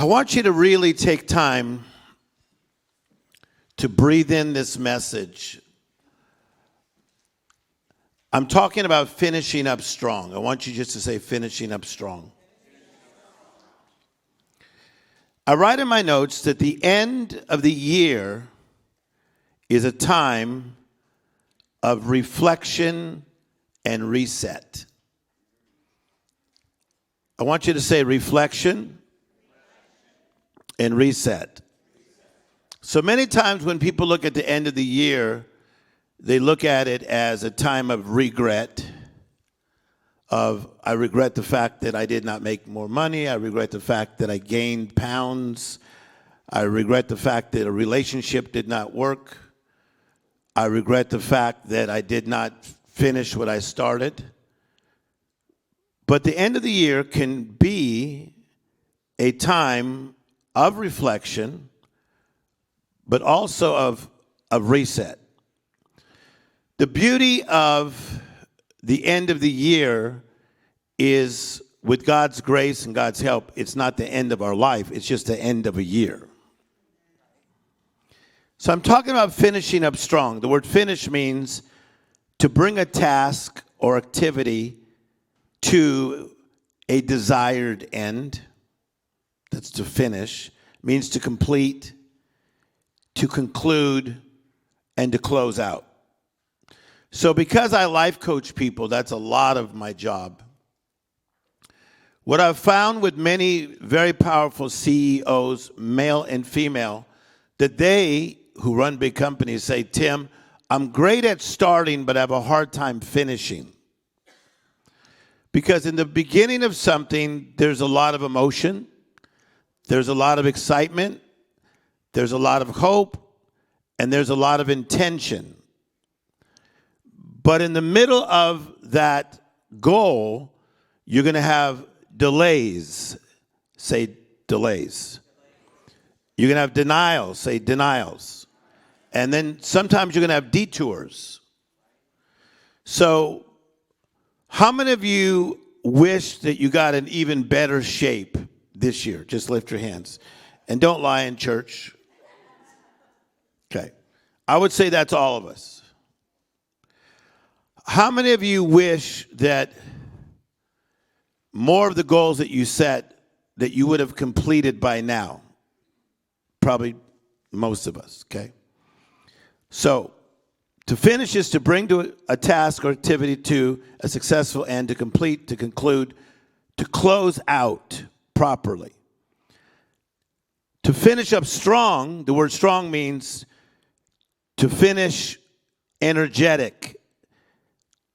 I want you to really take time to breathe in this message. I'm talking about finishing up strong. I want you just to say finishing up strong. I write in my notes that the end of the year is a time of reflection and reset. I want you to say reflection and reset. So many times when people look at the end of the year, they look at it as a time of regret, I regret the fact that I did not make more money. I regret the fact that I gained pounds. I regret the fact that a relationship did not work. I regret the fact that I did not finish what I started. But the end of the year can be a time of reflection, but also of reset. The beauty of the end of the year is, with God's grace and God's help, it's not the end of our life, it's just the end of a year. So I'm talking about finishing up strong. The word finish means to bring a task or activity to a desired end. That's to finish. It means to complete, to conclude, and to close out. So because I life coach people, that's a lot of my job. What I've found with many very powerful CEOs, male and female, that they, who run big companies, say, Tim, I'm great at starting, but I have a hard time finishing. Because in the beginning of something, there's a lot of emotion, there's a lot of excitement, there's a lot of hope, and there's a lot of intention. But in the middle of that goal, you're going to have delays. Say delays. You're going to have denials. Say denials. And then sometimes you're going to have detours. So how many of you wish that you got in even better shape this year? Just lift your hands. And don't lie in church. Okay. I would say that's all of us. How many of you wish that more of the goals that you set that you would have completed by now? Probably most of us, okay? So to finish is to bring to a task or activity to a successful end, to complete, to conclude, to close out properly. To finish up strong, the word strong means to finish energetic,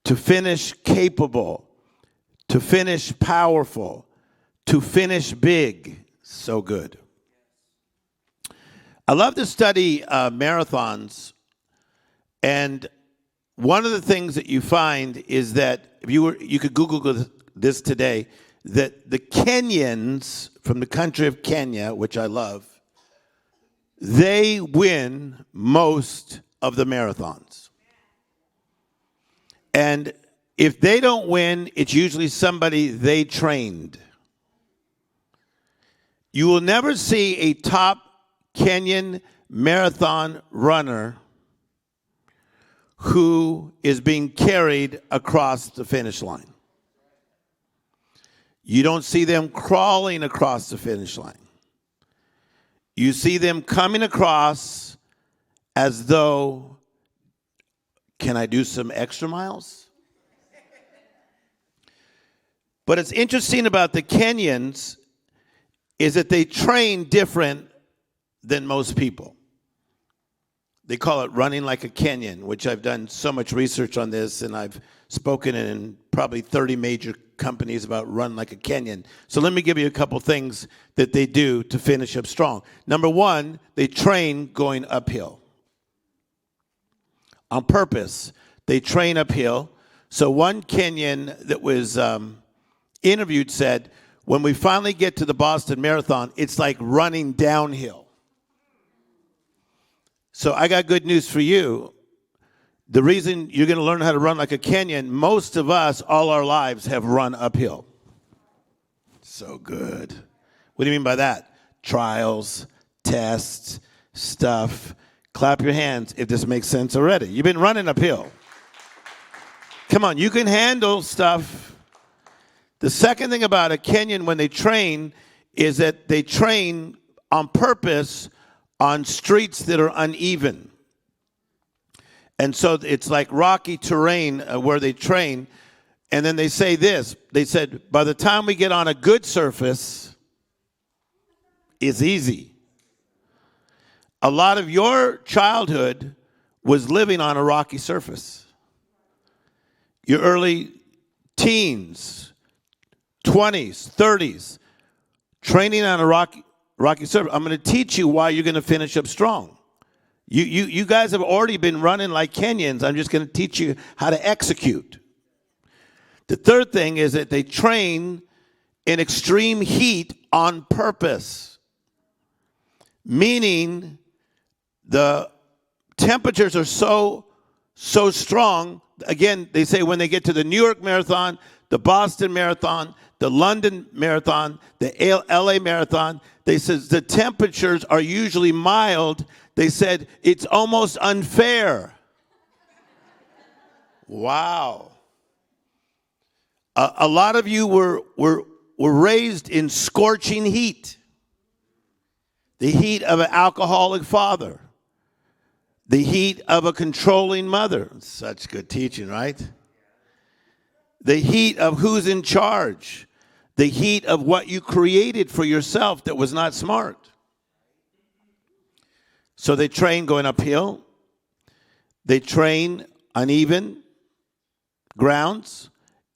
to finish capable, to finish powerful, to finish big. So good. I love to study marathons, and one of the things that you find is that if you could Google this today, that the Kenyans from the country of Kenya, which I love, they win most of the marathons. And if they don't win, it's usually somebody they trained. You will never see a top Kenyan marathon runner who is being carried across the finish line. You don't see them crawling across the finish line. You see them coming across as though, can I do some extra miles? But it's interesting about the Kenyans is that they train different than most people. They call it running like a Kenyan, which I've done so much research on this, and I've spoken in probably 30 major companies about run like a Kenyan. So let me give you a couple things that they do to finish up strong. Number one, they train going uphill. On purpose, they train uphill. So one Kenyan that was interviewed said, when we finally get to the Boston Marathon, it's like running downhill. So I got good news for you. The reason you're going to learn how to run like a Kenyan, most of us, all our lives, have run uphill. So good. What do you mean by that? trials, tests, stuff. Clap your hands if this makes sense already. You've been running uphill. Come on, you can handle stuff. The second thing about a Kenyan when they train is that they train on purpose on streets that are uneven. And so it's like rocky terrain where they train. And then they say this. They said, by the time we get on a good surface, it's easy. A lot of your childhood was living on a rocky surface. Your early teens, 20s, 30s, training on a rocky surface. I'm going to teach you why you're going to finish up strong. You guys have already been running like Kenyans. I'm just going to teach you how to execute. The third thing is that they train in extreme heat on purpose, meaning the temperatures are so strong. Again, they say when they get to the New York Marathon, the Boston Marathon, the London Marathon, the LA Marathon, they says the temperatures are usually mild. They said it's almost unfair. Wow. A lot of you were raised in scorching heat. The heat of an alcoholic father. The heat of a controlling mother. Such good teaching, right? The heat of who's in charge. The heat of what you created for yourself that was not smart. So they train going uphill. They train uneven grounds,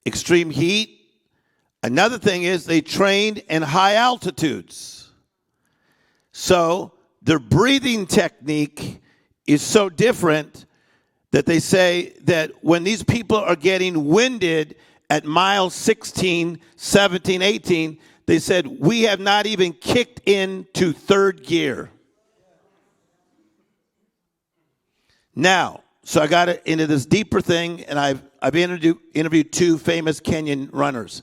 extreme heat. Another thing is they trained in high altitudes. So their breathing technique is so different that they say that when these people are getting winded at mile 16, 17, 18, they said, we have not even kicked into third gear. Now, so I got into this deeper thing, and I've interviewed two famous Kenyan runners.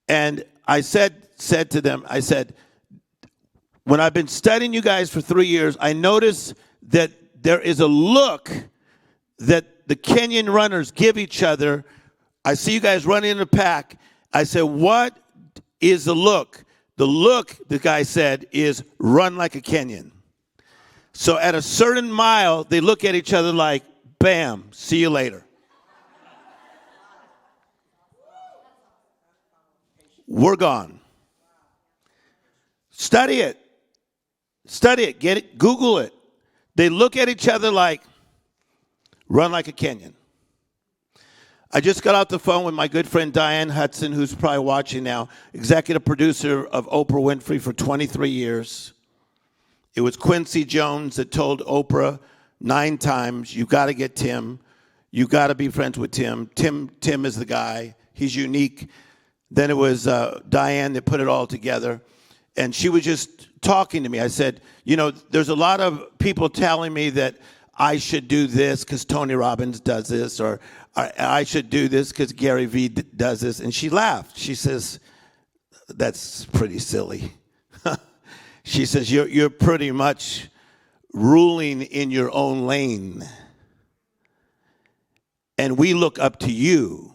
And I said to them, I said, when I've been studying you guys for 3 years, I noticed that there is a look that the Kenyan runners give each other. I see you guys running in a pack. I said, what is the look? The look, the guy said, is run like a Kenyan. So at a certain mile, they look at each other like, bam, see you later. We're gone. Study it. Study it. Get it. Google it. They look at each other like, run like a Kenyan. I just got off the phone with my good friend Diane Hudson, who's probably watching now, executive producer of Oprah Winfrey for 23 years. It was Quincy Jones that told Oprah 9 times, you got to get Tim. You got to be friends with Tim. Tim is the guy. He's unique. Then it was Diane that put it all together. And she was just talking to me. I said, you know, there's a lot of people telling me that I should do this because Tony Robbins does this, or I should do this because Gary Vee does this. And she laughed. She says, that's pretty silly. She says, you're pretty much ruling in your own lane. And we look up to you.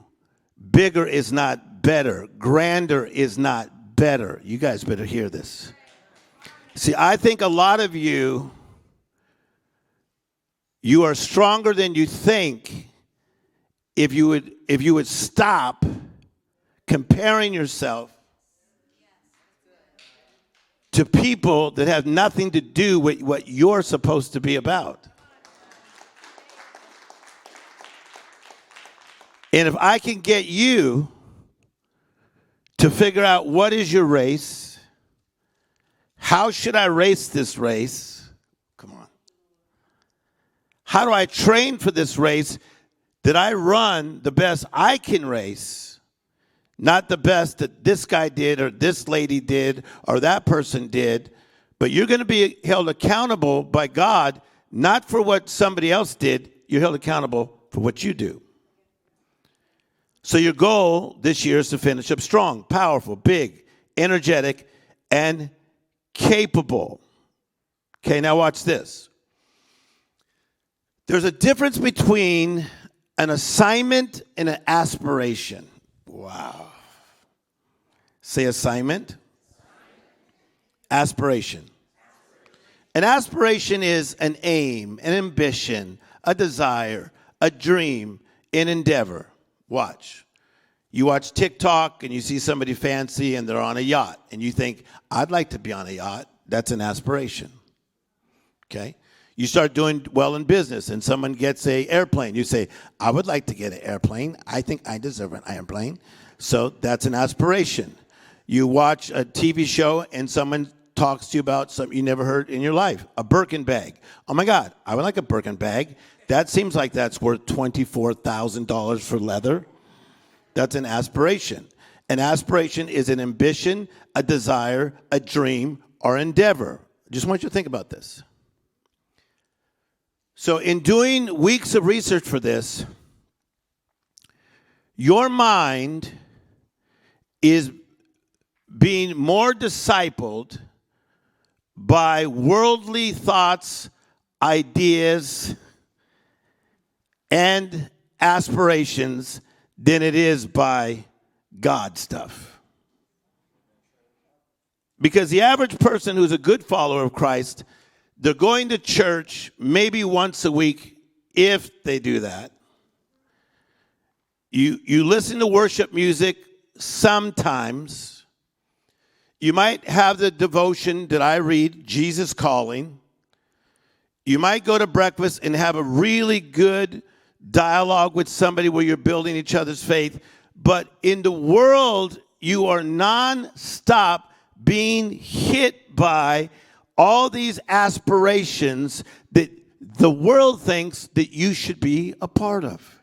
Bigger is not better. Grander is not better. You guys better hear this. See, I think a lot of you are stronger than you think if you would stop comparing yourself to people that have nothing to do with what you're supposed to be about. And if I can get you to figure out what is your race, how should I race this race? Come on. How do I train for this race that I run the best I can race? Not the best that this guy did or this lady did or that person did, but you're going to be held accountable by God, not for what somebody else did. You're held accountable for what you do. So your goal this year is to finish up strong, powerful, big, energetic, and capable. Okay, now watch this. There's a difference between an assignment and an aspiration. Wow. Say assignment. Aspiration. An aspiration is an aim, an ambition, a desire, a dream, an endeavor. Watch. You watch TikTok and you see somebody fancy and they're on a yacht. And you think, I'd like to be on a yacht. That's an aspiration. Okay? You start doing well in business and someone gets an airplane. You say, I would like to get an airplane. I think I deserve an airplane. So that's an aspiration. You watch a TV show and someone talks to you about something you never heard in your life. A Birkin bag. Oh my God, I would like a Birkin bag. That seems like that's worth $24,000 for leather. That's an aspiration. An aspiration is an ambition, a desire, a dream, or endeavor. I just want you to think about this. So in doing weeks of research for this, your mind is being more discipled by worldly thoughts, ideas, and aspirations than it is by God stuff. Because the average person who's a good follower of Christ, they're going to church maybe once a week, if they do that. You listen to worship music sometimes. You might have the devotion that I read, Jesus Calling. You might go to breakfast and have a really good dialogue with somebody where you're building each other's faith. But in the world, you are nonstop being hit by all these aspirations that the world thinks that you should be a part of.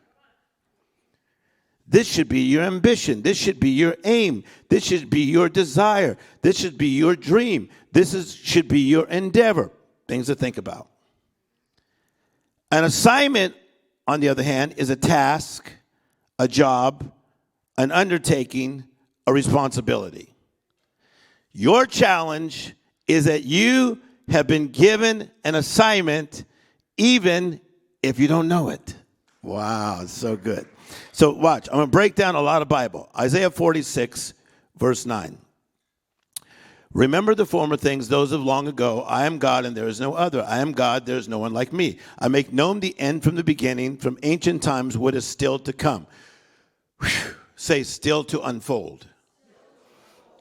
This should be your ambition. This should be your aim. This should be your desire. This should be your dream. Should be your endeavor. Things to think about. An assignment, on the other hand, is a task, a job, an undertaking, a responsibility. Your challenge is that you have been given an assignment even if you don't know it. Wow, it's so good. So watch, I'm going to break down a lot of Bible. Isaiah 46, verse 9. Remember the former things, those of long ago. I am God and there is no other. I am God, there is no one like me. I make known the end from the beginning, from ancient times what is still to come. Whew. Say, still to unfold.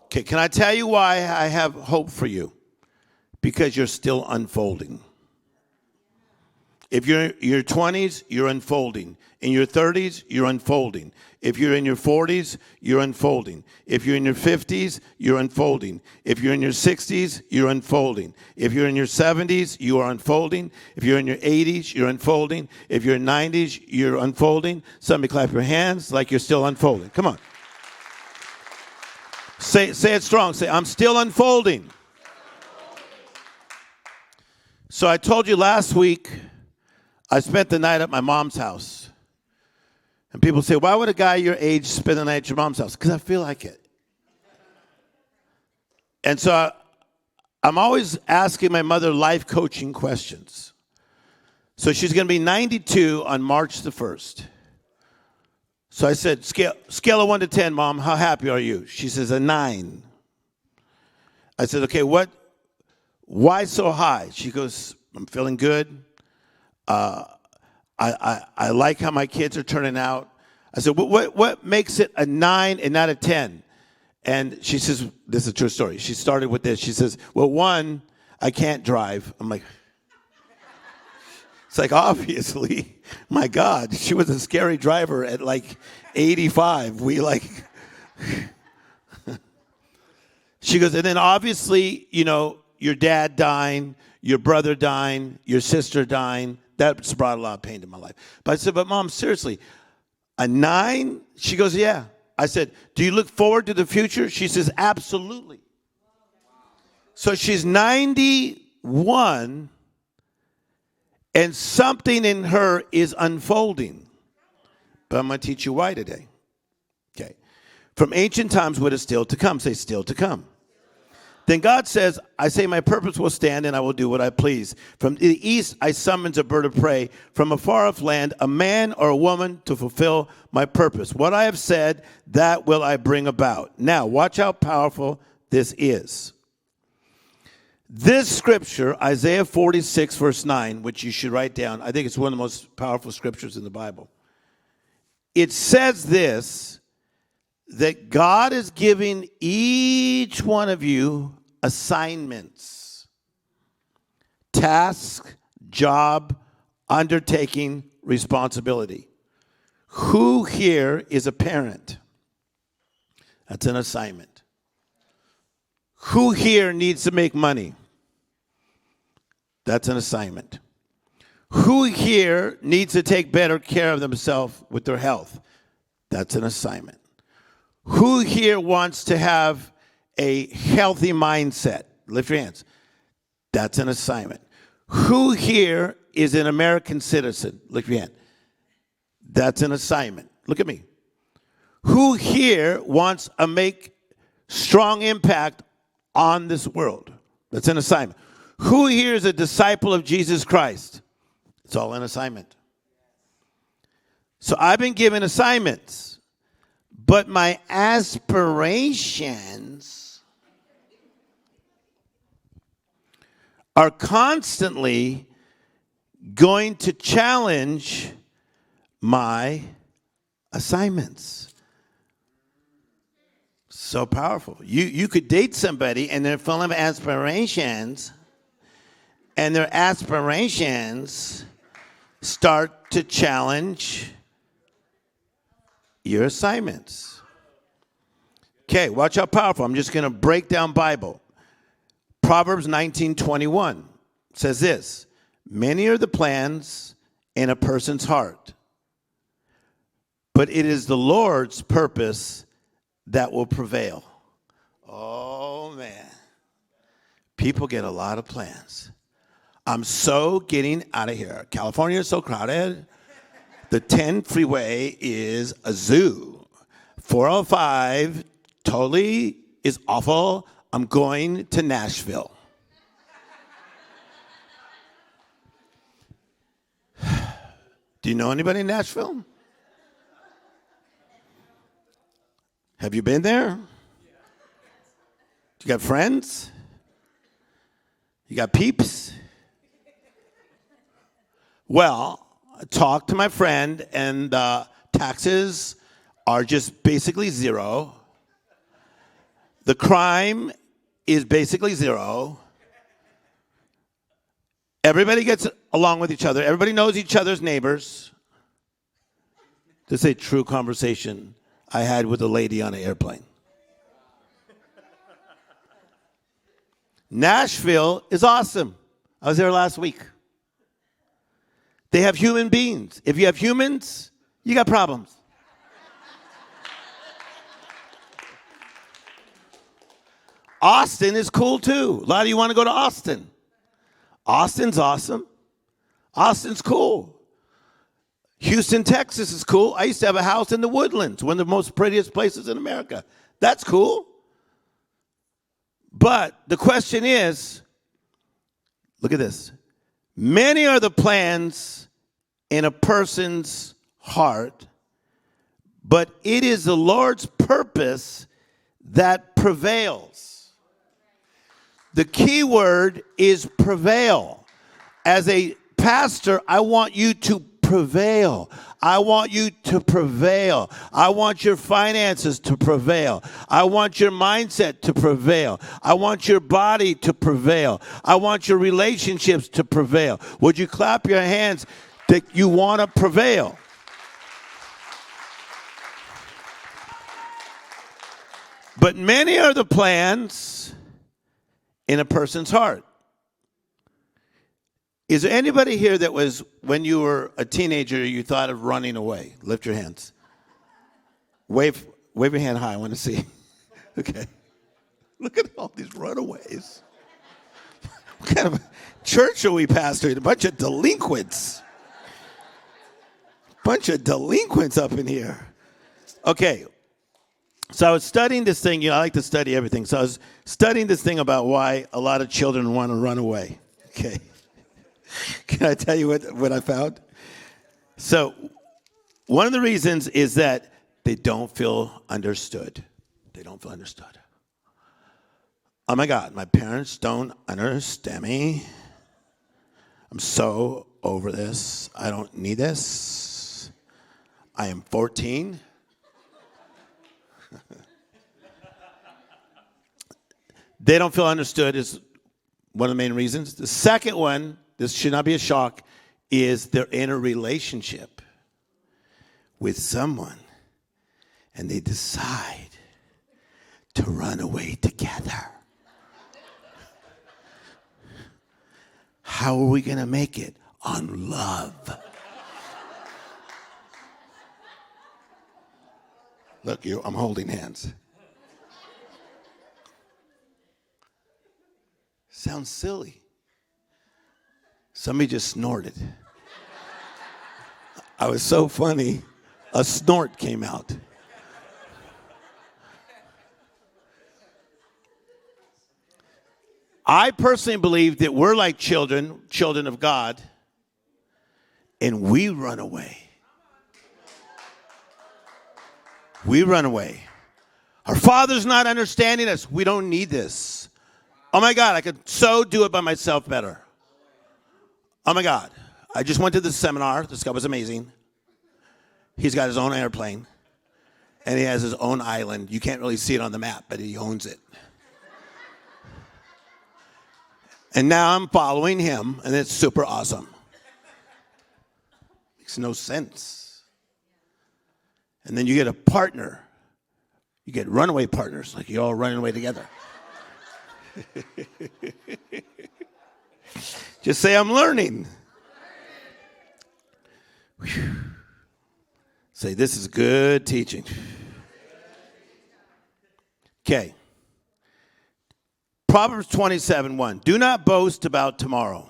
Okay, can I tell you why I have hope for you? Because you're still unfolding. If you're in your 20s, you're unfolding. In your 30s, you're unfolding. If you're in your 40s, you're unfolding. If you're in your 50s, you're unfolding. If you're in your 60s, you're unfolding. If you're in your 70s, you are unfolding. If you're in your 80s, you're unfolding. If you're in 90s, you're unfolding. Somebody clap your hands like you're still unfolding. Come on. Say it strong. Say, I'm still unfolding. So I told you last week, I spent the night at my mom's house. And people say, why would a guy your age spend the night at your mom's house? Because I feel like it. And so I'm always asking my mother life coaching questions. So she's going to be 92 on March the 1st. So I said, scale of 1 to 10, Mom, how happy are you? She says, a 9. I said, okay, why so high? She goes, I'm feeling good. I like how my kids are turning out. I said, what makes it a 9 and not a 10? And she says, this is a true story. She started with this. She says, well, 1, I can't drive. I'm like, it's like, obviously, my God, she was a scary driver at like 85. She goes, and then obviously, your dad dying, your brother dying, your sister dying. That's brought a lot of pain to my life. But I said, but Mom, seriously, a 9? She goes, yeah. I said, do you look forward to the future? She says, absolutely. So she's 91, and something in her is unfolding. But I'm going to teach you why today. Okay. From ancient times, what is still to come? Say, still to come. Then God says, I say my purpose will stand and I will do what I please. From the east I summons a bird of prey. From a far off land, a man or a woman to fulfill my purpose. What I have said, that will I bring about. Now, watch how powerful this is. This scripture, Isaiah 46, verse 9, which you should write down. I think it's one of the most powerful scriptures in the Bible. It says this, that God is giving each one of you assignments, task, job, undertaking, responsibility. Who here is a parent? That's an assignment. Who here needs to make money? That's an assignment. Who here needs to take better care of themselves with their health? That's an assignment. Who here wants to have a healthy mindset? Lift your hands. That's an assignment. Who here is an American citizen? Lift your hand. That's an assignment. Look at me. Who here wants to make strong impact on this world? That's an assignment. Who here is a disciple of Jesus Christ? It's all an assignment. So I've been given assignments, but my aspirations are constantly going to challenge my assignments. So powerful. You could date somebody and they're full of aspirations, and their aspirations start to challenge your assignments. Okay, watch how powerful. I'm just going to break down Bible. Proverbs 19:21 says this, many are the plans in a person's heart, but it is the Lord's purpose that will prevail. Oh, man. People get a lot of plans. I'm so getting out of here. California is so crowded. The 10 freeway is a zoo. 405 totally is awful. I'm going to Nashville. Do you know anybody in Nashville? Have you been there? You got friends? You got peeps? Well, I talked to my friend, and taxes are just basically zero. The crime is basically zero. Everybody gets along with each other. Everybody knows each other's neighbors. This is a true conversation I had with a lady on an airplane. Nashville is awesome. I was there last week. They have human beings. If you have humans, you got problems. Austin is cool too. A lot of you want to go to Austin. Austin's awesome. Austin's cool. Houston, Texas is cool. I used to have a house in the Woodlands, one of the most prettiest places in America. That's cool. But the question is, look at this. Many are the plans in a person's heart, but it is the Lord's purpose that prevails. The key word is prevail. As a pastor, I want you to prevail. I want you to prevail. I want your finances to prevail. I want your mindset to prevail. I want your body to prevail. I want your relationships to prevail. Would you clap your hands that you want to prevail? But many are the plans in a person's heart. Is there anybody here that was, when you were a teenager, you thought of running away? Lift your hands. Wave your hand high. I want to see. Okay. Look at all these runaways. What kind of church are we pastoring? A bunch of delinquents. Bunch of delinquents up in here. Okay. So I was studying this thing. I like to study everything. So I was studying this thing about why a lot of children want to run away. Okay. Can I tell you what I found? So one of the reasons is that they don't feel understood. They don't feel understood. Oh my God, my parents don't understand me. I'm so over this. I don't need this. I am 14. They don't feel understood is one of the main reasons. The second one, this should not be a shock, is they're in a relationship with someone and they decide to run away together. How are we going to make it? On love. Look, I'm holding hands. Sounds silly. Somebody just snorted. I was so funny, a snort came out. I personally believe that we're like children of God, and we run away. We run away. Our Father's not understanding us. We don't need this. Oh my God, I could so do it by myself better. Oh my God, I just went to this seminar. This guy was amazing. He's got his own airplane, and he has his own island. You can't really see it on the map, but he owns it. And now I'm following him, and it's super awesome. Makes no sense. And then you get a partner. You get runaway partners, like you're all running away together. Just say, I'm learning. Whew. Say, this is good teaching. Okay. Proverbs 27:1. Do not boast about tomorrow,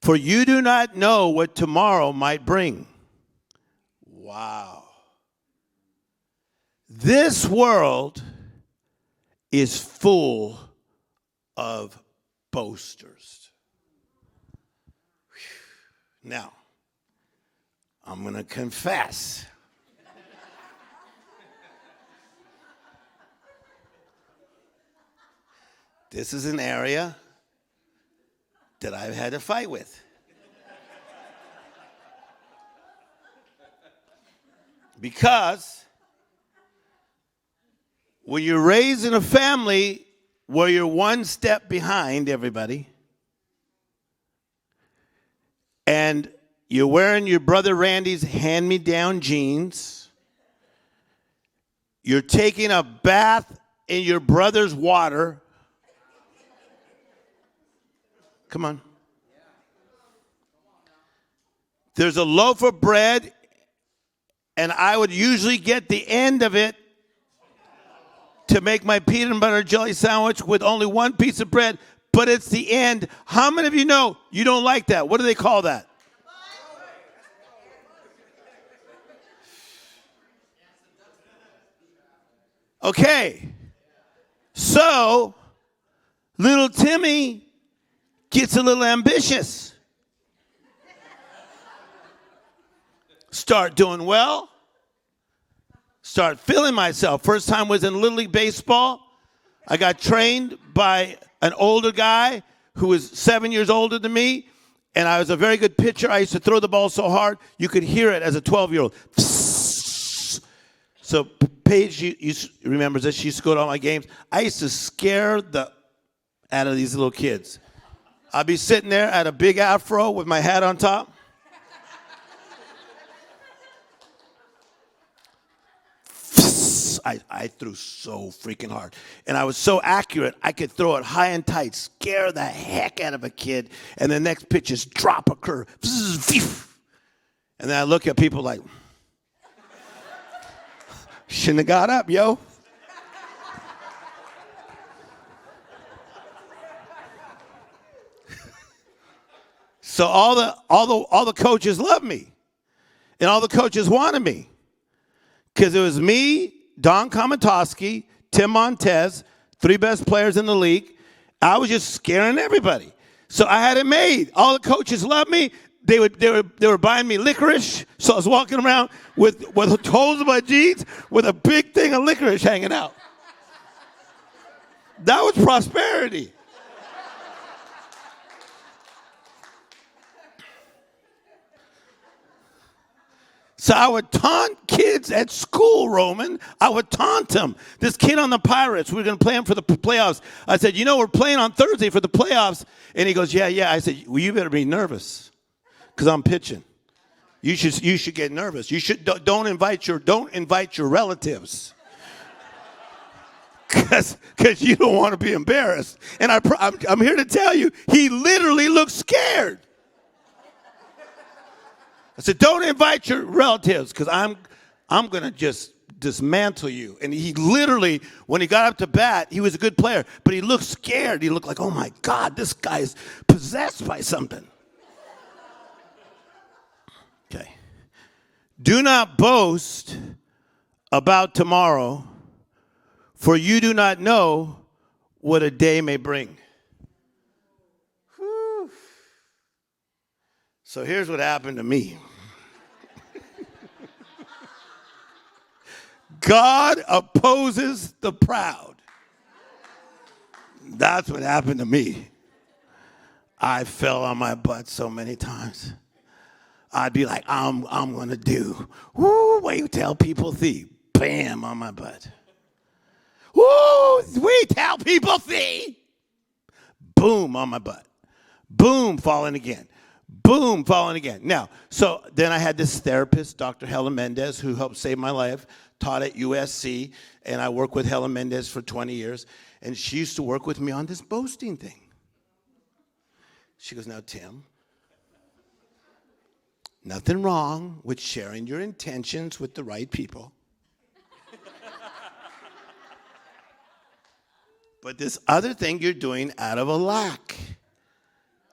for you do not know what tomorrow might bring. Wow. This world is full of boasters. Whew. Now, I'm going to confess. This is an area that I've had to fight with. Because when you're raised in a family where you're one step behind everybody, and you're wearing your brother Randy's hand-me-down jeans, you're taking a bath in your brother's water. Come on. There's a loaf of bread, and I would usually get the end of it to make my peanut and butter jelly sandwich with only one piece of bread, but it's the end. How many of you know you don't like that? What do they call that? Okay. So, little Timmy gets a little ambitious. Start doing well. Start feeling myself. First time was in Little League Baseball. I got trained by an older guy who was 7 years older than me, and I was a very good pitcher. I used to throw the ball so hard, you could hear it as a 12-year-old. So Paige remembers this. She used to go to all my games. I used to scare the out of these little kids. I'd be sitting there at a big afro with my hat on top. I threw so freaking hard. And I was so accurate, I could throw it high and tight, scare the heck out of a kid, and the next pitch is drop a curve. And then I look at people like, shouldn't have got up, yo. So all the coaches loved me, and all the coaches wanted me. Because it was me, Don Komatowski, Tim Montez, 3 best players in the league. I was just scaring everybody. So I had it made. All the coaches loved me. They were buying me licorice. So I was walking around with holes in my jeans with a big thing of licorice hanging out. That was prosperity. So I would taunt kids at school, Roman. I would taunt them. This kid on the Pirates, we were going to play him for the playoffs. I said, we're playing on Thursday for the playoffs. And he goes, yeah. I said, well, you better be nervous because I'm pitching. You should get nervous. You should don't invite your relatives because you don't want to be embarrassed. And I'm here to tell you, he literally looked scared. I said, don't invite your relatives because I'm going to just dismantle you. And he literally, when he got up to bat, he was a good player, but he looked scared. He looked like, oh, my God, this guy's possessed by something. Okay. Do not boast about tomorrow, for you do not know what a day may bring. Whew. So here's what happened to me. God opposes the proud. That's what happened to me. I fell on my butt so many times. I'd be like, I'm going to do. Woo, wait till people see. Bam, on my butt. Woo, wait till people see. Boom, on my butt. Boom, falling again. Boom, falling again. Now, so then I had this therapist, Dr. Helen Mendez, who helped save my life, taught at USC, and I worked with Helen Mendez for 20 years, and she used to work with me on this boasting thing. She goes, now, Tim, nothing wrong with sharing your intentions with the right people. But this other thing you're doing out of a lack.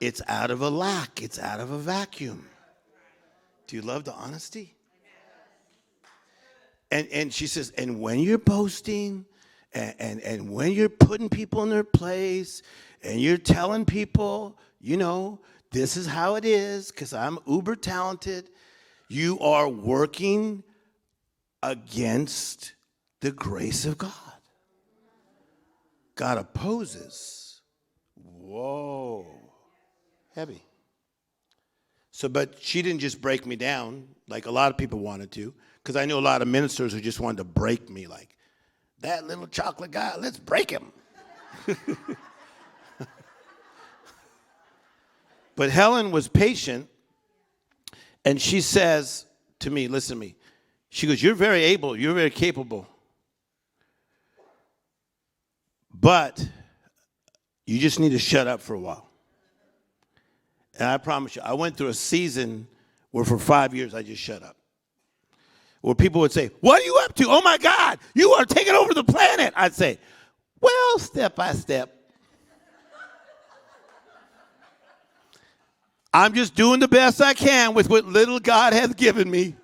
It's out of a lack. It's out of a vacuum. Do you love the honesty? And she says, and when you're boasting and when you're putting people in their place and you're telling people, this is how it is because I'm uber talented, you are working against the grace of God. God opposes. Whoa. Heavy. So, but she didn't just break me down like a lot of people wanted to, because I knew a lot of ministers who just wanted to break me like, that little chocolate guy, let's break him. But Helen was patient, and she says to me, listen to me, she goes, you're very able, you're very capable, but you just need to shut up for a while. And I promise you, I went through a season where for 5 years I just shut up. Where people would say, what are you up to? Oh, my God, you are taking over the planet. I'd say, well, step by step. I'm just doing the best I can with what little God has given me.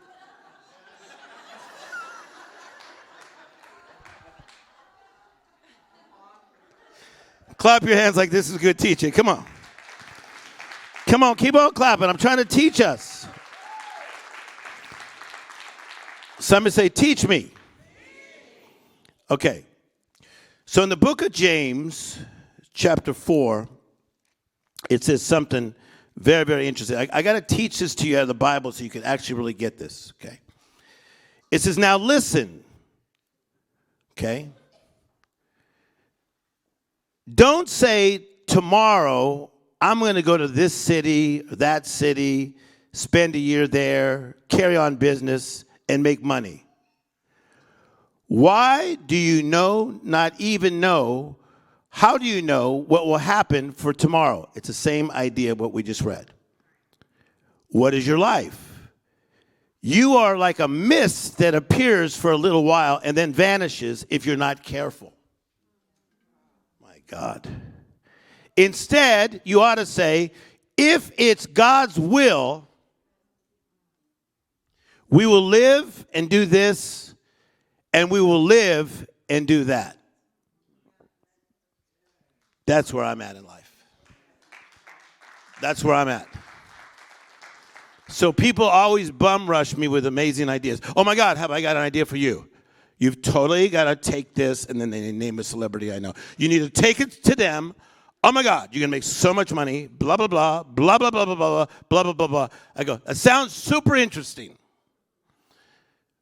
Clap your hands like this is good teaching. Come on. Come on, keep on clapping. I'm trying to teach us. Somebody say, teach me. Okay. So in the book of James, chapter 4, it says something very, very interesting. I got to teach this to you out of the Bible so you can actually really get this, okay? It says, now listen, okay? Don't say tomorrow, I'm going to go to this city, or that city, spend a year there, carry on business, and make money. Why do you not even know, how do you know what will happen for tomorrow? It's the same idea of what we just read. What is your life? You are like a mist that appears for a little while and then vanishes if you're not careful. My God. Instead, you ought to say, if it's God's will, we will live and do this And we will live and do that. That's where I'm at in life. That's where I'm at. So people always bum rush me with amazing ideas. Oh my God, have I got an idea for you? You've totally got to take this, and then they name a celebrity I know. You need to take it to them. Oh my God, you're going to make so much money, blah, blah, blah, blah, blah, blah, blah, blah, blah, blah, blah, blah. I go, that sounds super interesting.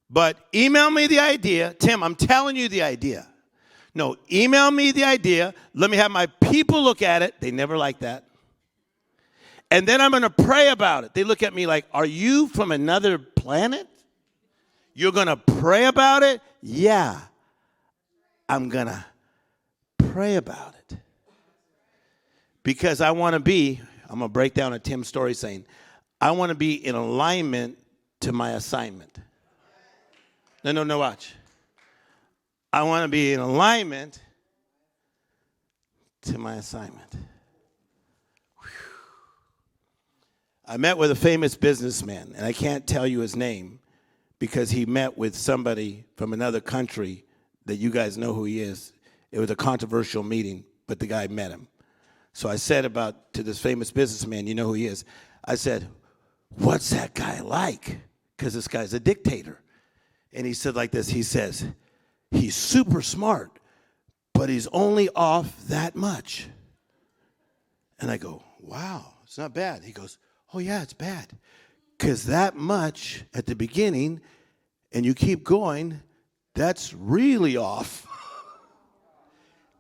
But email me the idea. Tim, I'm telling you the idea. No, email me the idea. Let me have my people look at it. They never like that. And then I'm going to pray about it. They look at me like, are you from another planet? You're going to pray about it? Yeah, I'm going to pray about it. Because I want to be, I'm going to break down a Tim Storey saying, I want to be in alignment to my assignment. No, watch. I want to be in alignment to my assignment. I met with a famous businessman, and I can't tell you his name because he met with somebody from another country that you guys know who he is. It was a controversial meeting, but the guy met him. So I said to this famous businessman, you know who he is? I said, what's that guy like? Because this guy's a dictator. And he said like this, he says, he's super smart, but he's only off that much. And I go, wow, it's not bad. He goes, oh yeah, it's bad. Because that much at the beginning, and you keep going, that's really off.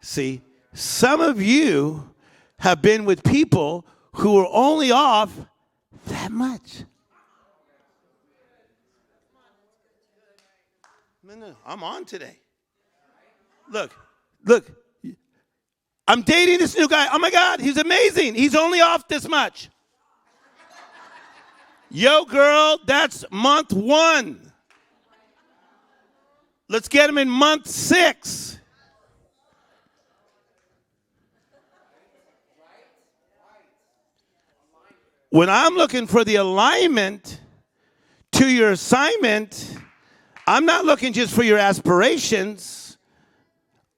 See, some of you have been with people who are only off that much. No, I'm on today. Look. I'm dating this new guy. Oh my God, he's amazing. He's only off this much. Yo, girl, that's month 1. Let's get him in month 6. When I'm looking for the alignment to your assignment, I'm not looking just for your aspirations.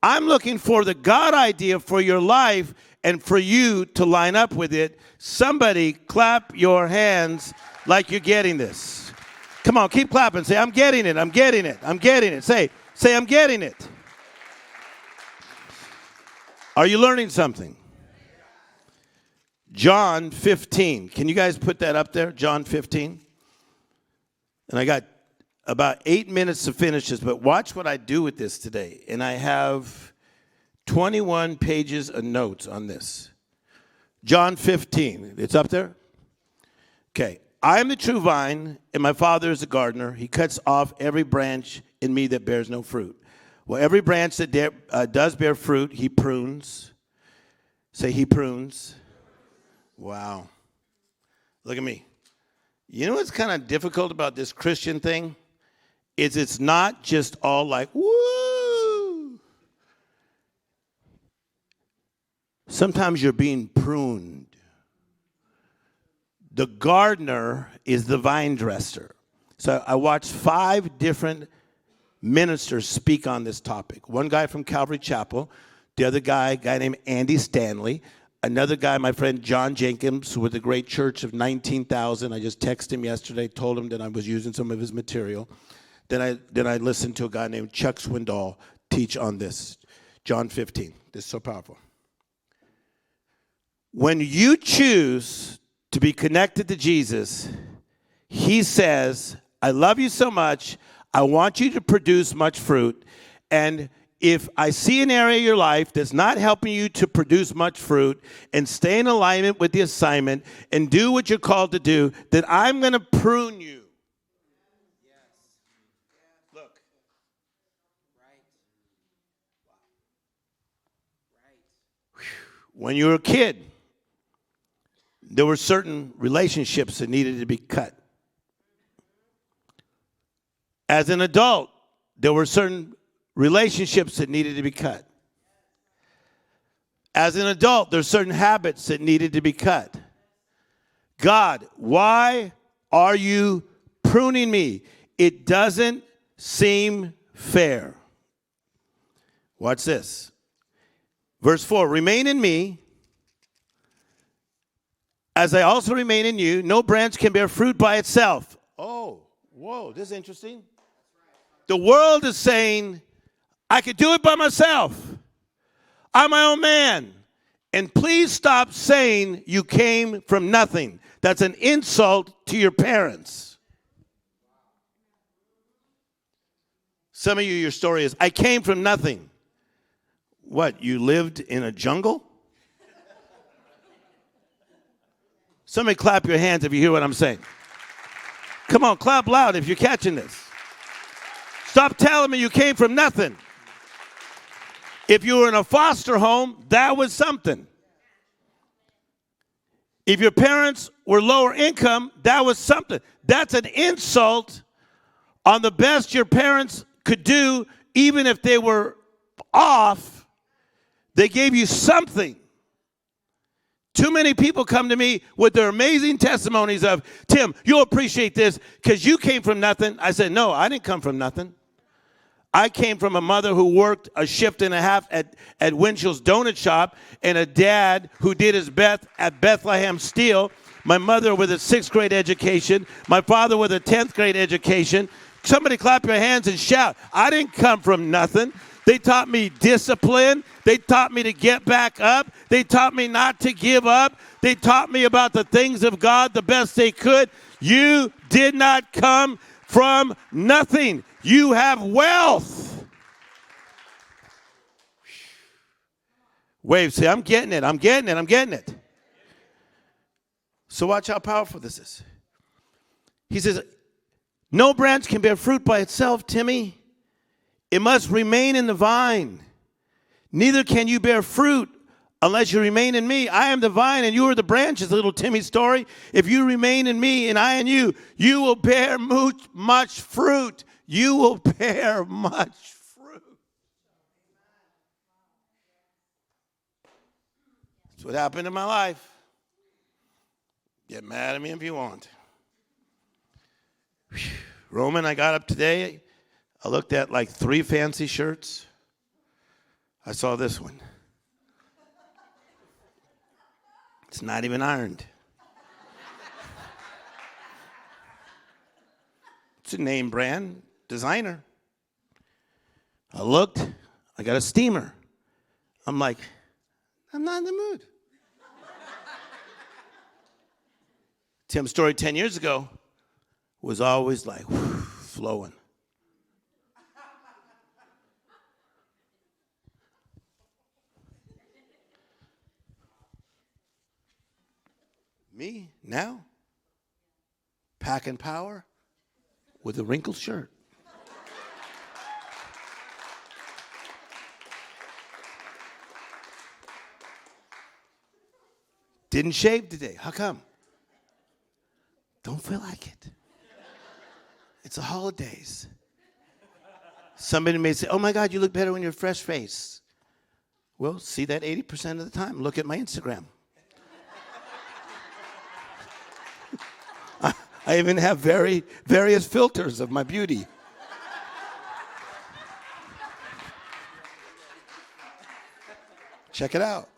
I'm looking for the God idea for your life and for you to line up with it. Somebody clap your hands like you're getting this. Come on, keep clapping. Say, I'm getting it, I'm getting it, I'm getting it. Say, I'm getting it. Are you learning something? John 15. Can you guys put that up there? John 15. And I got about 8 minutes to finish this, but watch what I do with this today. And I have 21 pages of notes on this. John 15. It's up there? Okay. I am the true vine, and my Father is the gardener. He cuts off every branch in me that bears no fruit. Well, every branch that does bear fruit, he prunes. Say, he prunes. Wow. Look at me. You know what's kind of difficult about this Christian thing? Is it's not just all like, woo. Sometimes you're being pruned. The gardener is the vine dresser. So I watched 5 different ministers speak on this topic. One guy from Calvary Chapel, the other guy, a guy named Andy Stanley, another guy, my friend John Jenkins, with the great church of 19,000. I just texted him yesterday, told him that I was using some of his material. Then I listened to a guy named Chuck Swindoll teach on this, John 15. This is so powerful. When you choose to be connected to Jesus, he says, I love you so much, I want you to produce much fruit, and if I see an area of your life that's not helping you to produce much fruit and stay in alignment with the assignment and do what you're called to do, then I'm going to prune you. Look. When you were a kid, there were certain relationships that needed to be cut. As an adult, there were certain relationships that needed to be cut. As an adult, there are certain habits that needed to be cut. God, why are you pruning me? It doesn't seem fair. Watch this. Verse 4, remain in me, as I also remain in you. No branch can bear fruit by itself. Oh, whoa, this is interesting. The world is saying, I could do it by myself. I'm my own man. And please stop saying you came from nothing. That's an insult to your parents. Some of you, your story is, I came from nothing. What, you lived in a jungle? Somebody clap your hands if you hear what I'm saying. Come on, clap loud if you're catching this. Stop telling me you came from nothing. If you were in a foster home, that was something. If your parents were lower income, that was something. That's an insult on the best your parents could do, even if they were off. They gave you something. Too many people come to me with their amazing testimonies of, Tim, you'll appreciate this because you came from nothing. I said, no, I didn't come from nothing. I came from a mother who worked a shift and a half at Winchell's Donut Shop and a dad who did his best at Bethlehem Steel. My mother with a 6th grade education. My father with a 10th grade education. Somebody clap your hands and shout. I didn't come from nothing. They taught me discipline. They taught me to get back up. They taught me not to give up. They taught me about the things of God the best they could. You did not come from nothing. You have wealth. Wave, say, I'm getting it. I'm getting it. I'm getting it. So watch how powerful this is. He says, no branch can bear fruit by itself, Timmy. It must remain in the vine. Neither can you bear fruit unless you remain in me. I am the vine and you are the branches, little Timmy Storey. If you remain in me and I in you, you will bear much fruit. You will bear much fruit. That's what happened in my life. Get mad at me if you want. Roman, I got up today. I looked at like 3 fancy shirts. I saw this one. It's not even ironed. It's a name brand designer. I looked. I got a steamer. I'm like, I'm not in the mood. Tim's story 10 years ago was always like flowing. Me, now, packing power with a wrinkled shirt. Didn't shave today. How come? Don't feel like it. It's the holidays. Somebody may say, oh my God, you look better when you're fresh face. Well, see that 80% of the time. Look at my Instagram. I even have various filters of my beauty. Check it out.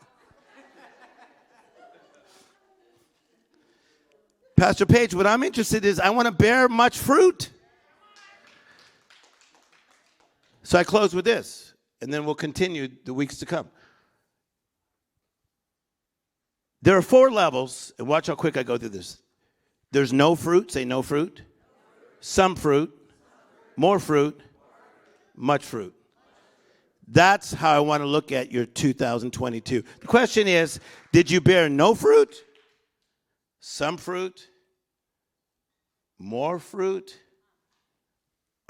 Pastor Page, what I'm interested in is I want to bear much fruit. So I close with this, and then we'll continue the weeks to come. There are 4 levels, and watch how quick I go through this. There's no fruit, say no fruit. Some fruit, more fruit, much fruit. That's how I want to look at your 2022. The question is, did you bear no fruit, some fruit, more fruit,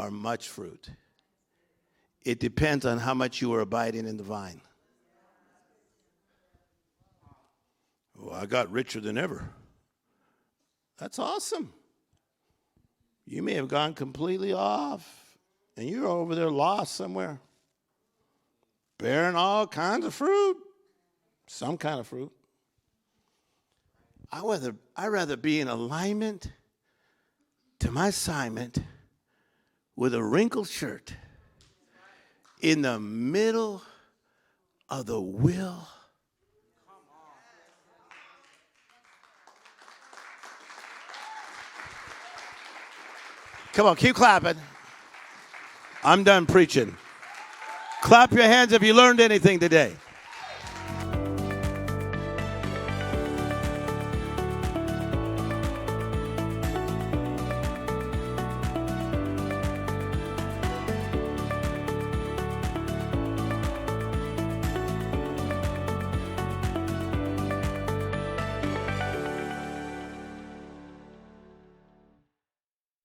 or much fruit? It depends on how much you are abiding in the vine. Oh, I got richer than ever. That's awesome. You may have gone completely off, and you're over there lost somewhere, bearing all kinds of fruit, some kind of fruit. I'd rather be in alignment to my assignment with a wrinkled shirt in the middle of the will. Come on, keep clapping. I'm done preaching. Clap your hands if you learned anything today.